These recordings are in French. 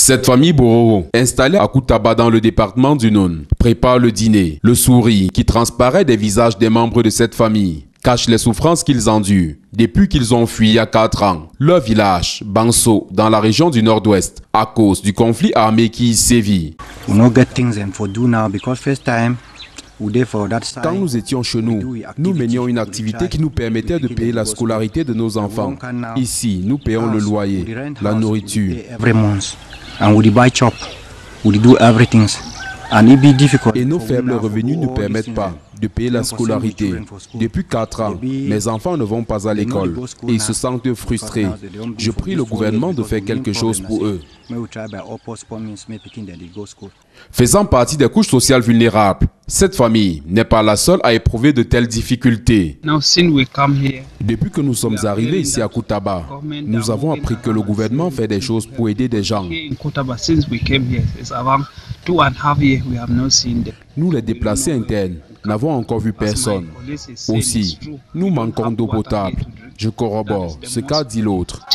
Cette famille Bororo, installée à Koutaba dans le département du Noun, prépare le dîner. Le sourire qui transparaît des visages des membres de cette famille cache les souffrances qu'ils endurent depuis qu'ils ont fui il y a 4 ans leur village, Banso, dans la région du Nord-Ouest, à cause du conflit armé qui y sévit. Quand nous étions chez nous menions une activité qui nous permettait de payer la scolarité de nos enfants. Ici, nous payons le loyer, la nourriture. Et nos faibles revenus ne permettent pas de payer la scolarité. Depuis 4 ans, mes enfants ne vont pas à l'école et ils se sentent frustrés. Je prie le gouvernement de faire quelque chose pour eux. Faisant partie des couches sociales vulnérables, cette famille n'est pas la seule à éprouver de telles difficultés. Depuis que nous sommes arrivés ici à Koutaba, nous avons appris que le gouvernement fait des choses pour aider des gens. Nous, les déplacés internes, n'avons encore vu personne. Aussi, nous manquons d'eau potable. Je corrobore ce qu'a dit l'autre.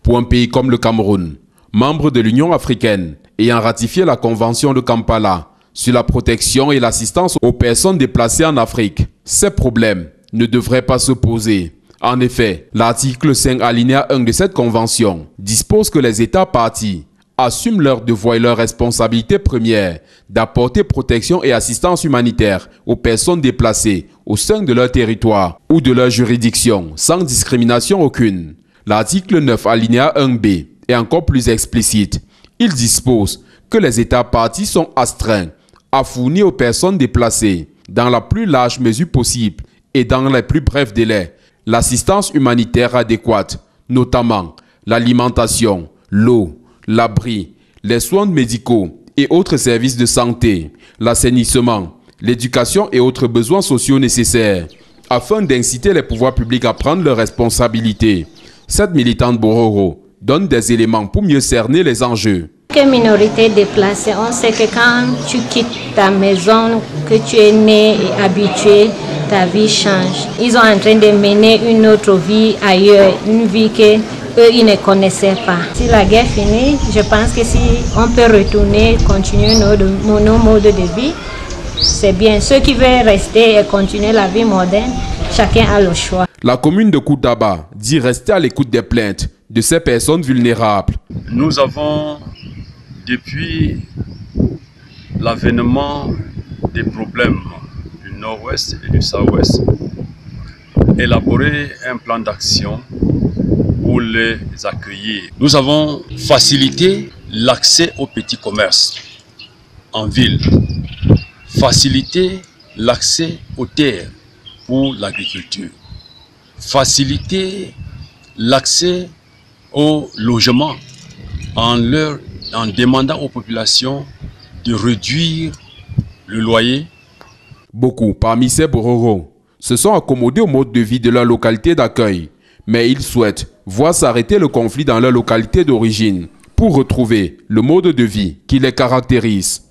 Pour un pays comme le Cameroun, membre de l'Union africaine, ayant ratifié la Convention de Kampala sur la protection et l'assistance aux personnes déplacées en Afrique, ces problèmes ne devraient pas se poser. En effet, l'article 5 alinéa 1 de cette convention dispose que les États partis assument leurs devoirs et leurs responsabilités premières d'apporter protection et assistance humanitaire aux personnes déplacées au sein de leur territoire ou de leur juridiction, sans discrimination aucune. L'article 9 alinéa 1b est encore plus explicite. Il dispose que les États partis sont astreints à fournir aux personnes déplacées, dans la plus large mesure possible et dans les plus brefs délais, l'assistance humanitaire adéquate, notamment l'alimentation, l'eau, l'abri, les soins médicaux et autres services de santé, l'assainissement, l'éducation et autres besoins sociaux nécessaires, afin d'inciter les pouvoirs publics à prendre leurs responsabilités. Cette militante Bororo donne des éléments pour mieux cerner les enjeux. Que minorité déplacée, on sait que quand tu quittes ta maison, que tu es né et habitué, ta vie change. Ils sont en train de mener une autre vie ailleurs, une vie que eux ils ne connaissaient pas. Si la guerre finit, je pense que si on peut retourner, continuer nos modes de vie, c'est bien. Ceux qui veulent rester et continuer la vie moderne, chacun a le choix. La commune de Koutaba dit rester à l'écoute des plaintes de ces personnes vulnérables. Nous avons, depuis l'avènement des problèmes du Nord-Ouest et du Sud-Ouest, élaboré un plan d'action pour les accueillir. Nous avons facilité l'accès aux petits commerces en ville, facilité l'accès aux terres pour l'agriculture, faciliter l'accès au logement en demandant aux populations de réduire le loyer. Beaucoup parmi ces Bororo se sont accommodés au mode de vie de leur localité d'accueil, mais ils souhaitent voir s'arrêter le conflit dans leur localité d'origine pour retrouver le mode de vie qui les caractérise.